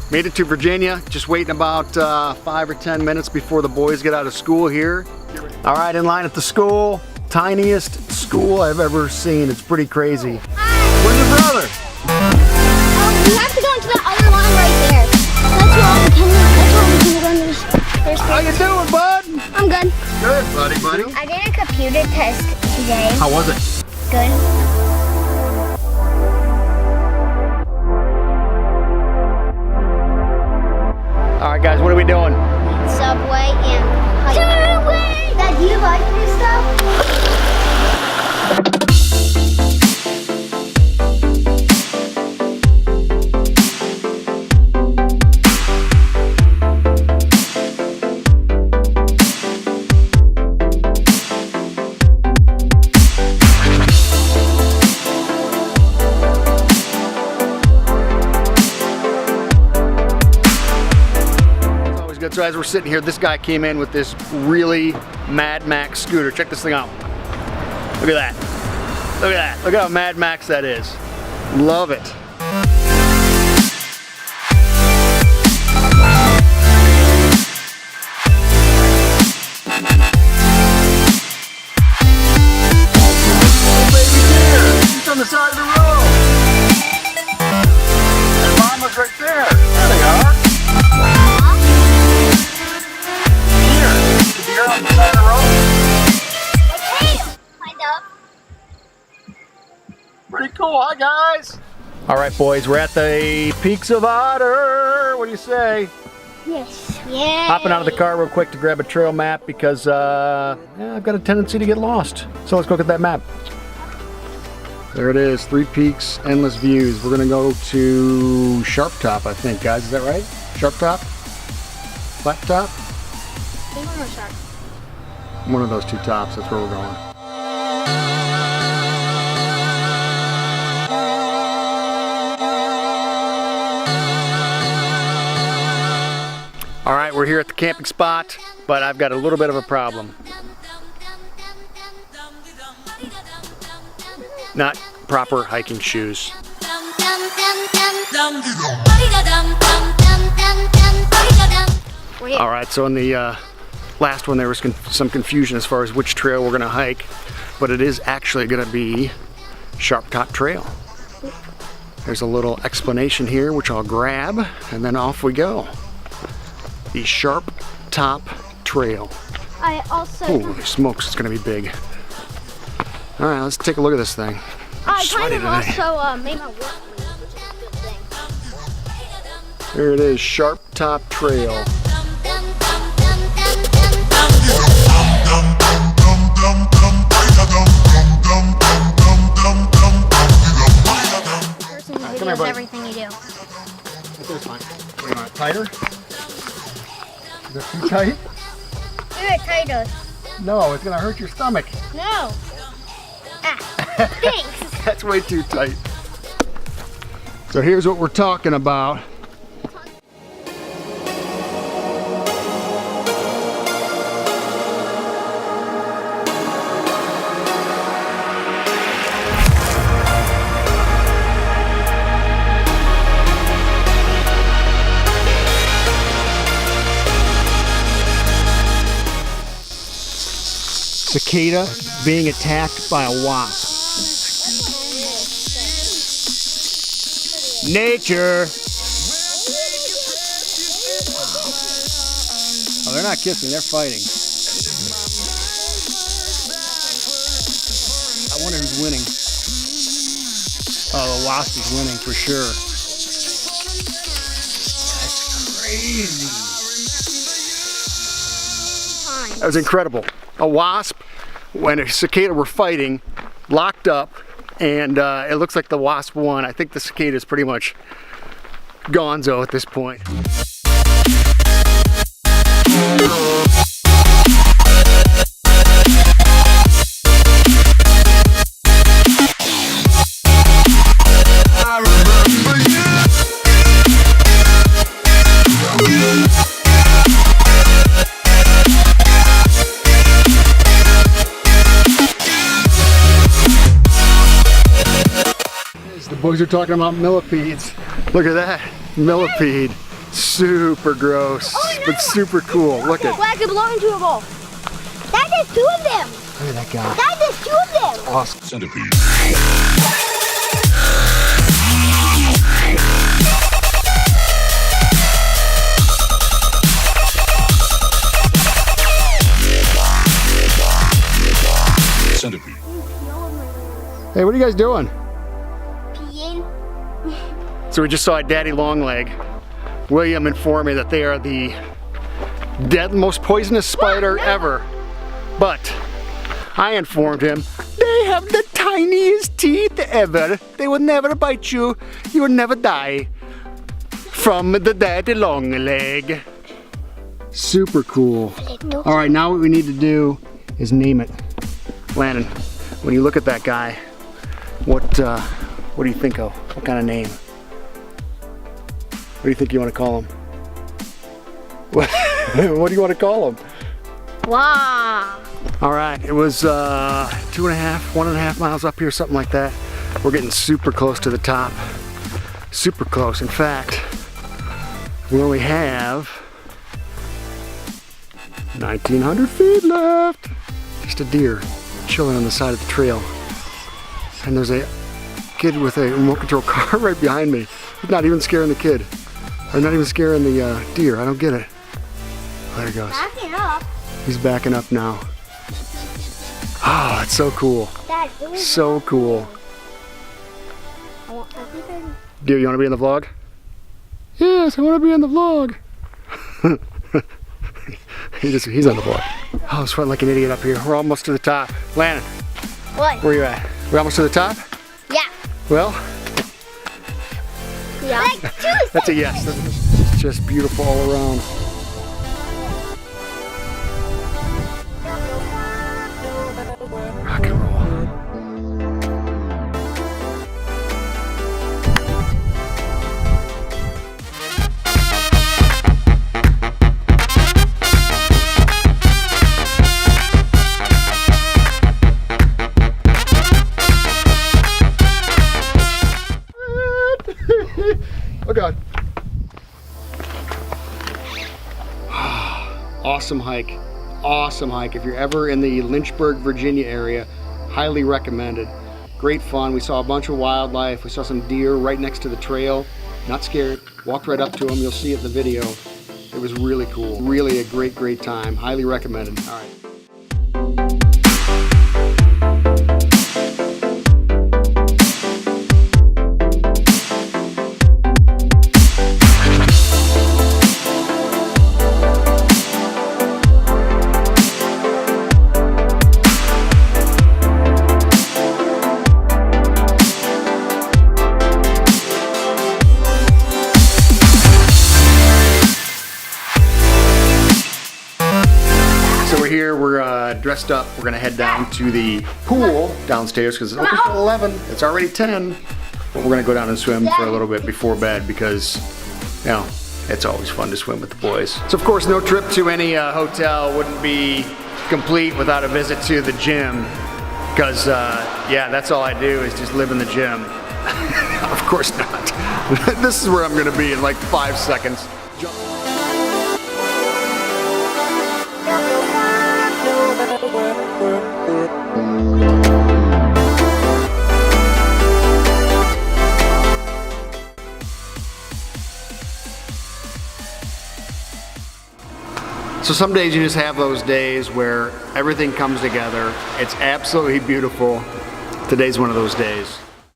Made it to Virginia, just waiting about 5 or 10 minutes before the boys get out of school here. All right, in line at the school. Tiniest school I've ever seen. It's pretty crazy. Where's your brother? We have to go into the other line right there. That's where all the kindergartners. How you doing, bud? I'm good. Good, buddy. I did a computer test today. How was it? Good. All right, guys, what are we doing? Subway and Subway! Dad, do you like this stuff? So as we're sitting here, this guy came in with this really Mad Max scooter. Check this thing out. Look at that. Look at that. Look how Mad Max that is. Love it. Oh, baby deer. She's on the side of the road. And Mama's right there. There they are. Pretty cool, hi guys! Alright boys, we're at the Peaks of Otter. What do you say? Yes. Yeah. Hopping out of the car real quick to grab a trail map because yeah, I've got a tendency to get lost. So let's go get that map. There it is, 3 peaks, endless views. We're gonna go to Sharp Top, I think, guys. Is that right? Sharp Top? Flat Top? One of those 2 tops, that's where we're going. All right, we're here at the camping spot, but I've got a little bit of a problem. Not proper hiking shoes. All right, so in the last one there was some confusion as far as which trail we're gonna hike, but it is actually gonna be Sharp Top Trail. There's a little explanation here, which I'll grab, and then off we go. The Sharp Top Trail. I also. Holy smokes, it's gonna be big. All right, let's take a look at this thing. I kind of also made my work move, which is a good thing. There it is, Sharp Top Trail. Come here, buddy. Everything you do. That's fine. What do you want, tighter? Is that too tight? Look at tighter. No, it's gonna hurt your stomach. No. Ah, thanks. That's way too tight. So here's what we're talking about. Cicada being attacked by a wasp. Nature. Oh, they're not kissing, they're fighting. I wonder who's winning. Oh, the wasp is winning for sure. That's crazy. That was incredible. A wasp and a cicada were fighting, locked up, and it looks like the wasp won. I think the cicada is pretty much gonzo at this point. The boys are talking about millipedes. Look at that, millipede. super gross, but super cool. Look at Well, I could belong to a ball. That is 2 of them. look at that guy. That is 2 of them. Awesome. Centipede. Centipede. Hey, what are you guys doing? Peeing. So we just saw a daddy longleg. William informed me that they are the most poisonous spider ever. But I informed him they have the tiniest teeth ever. They will never bite you. You will never die from the daddy longleg. Super cool. All right, now what we need to do is name it. Landon, when you look at that guy, what do you think of? What kind of name? What do you think you want to call him? What do you want to call him? Wow. All right, it was 1.5 miles up here, something like that. We're getting super close to the top. Super close. In fact, we only have 1,900 feet left. Just a deer chilling on the side of the trail. And there's a kid with a remote control car right behind me. He's not even scaring the kid. Or not even scaring the deer. I don't get it. Oh, there he goes. Backing up. He's backing up now. Ah, it's so cool. Dad, it was So cool. I think I... Dear, you want to be in the vlog? Yes, I want to be in the vlog. He's on the vlog. Oh, I was sweating like an idiot up here. We're almost to the top. Landon, What? where are you at? We're almost to the top? Yeah. Well, Yeah. Like, choose that's a yes. It's just beautiful all around. Rock and roll. Oh God. Awesome hike. Awesome hike. If you're ever in the Lynchburg, Virginia area, highly recommended. Great fun. We saw a bunch of wildlife. We saw some deer right next to the trail. Not scared. Walked right up to them. You'll see it in the video. It was really cool. Really a great, great time. Highly recommended. All right. Here we're dressed up. We're gonna head down to the pool downstairs because it's open till 11. It's already 10, but we're gonna go down and swim for a little bit before bed because, you know, it's always fun to swim with the boys. So of course, no trip to any hotel wouldn't be complete without a visit to the gym because, yeah, that's all I do is just live in the gym. Of course not. This is where I'm gonna be in like 5 seconds. So some days you just have those days where everything comes together. It's absolutely beautiful. Today's one of those days.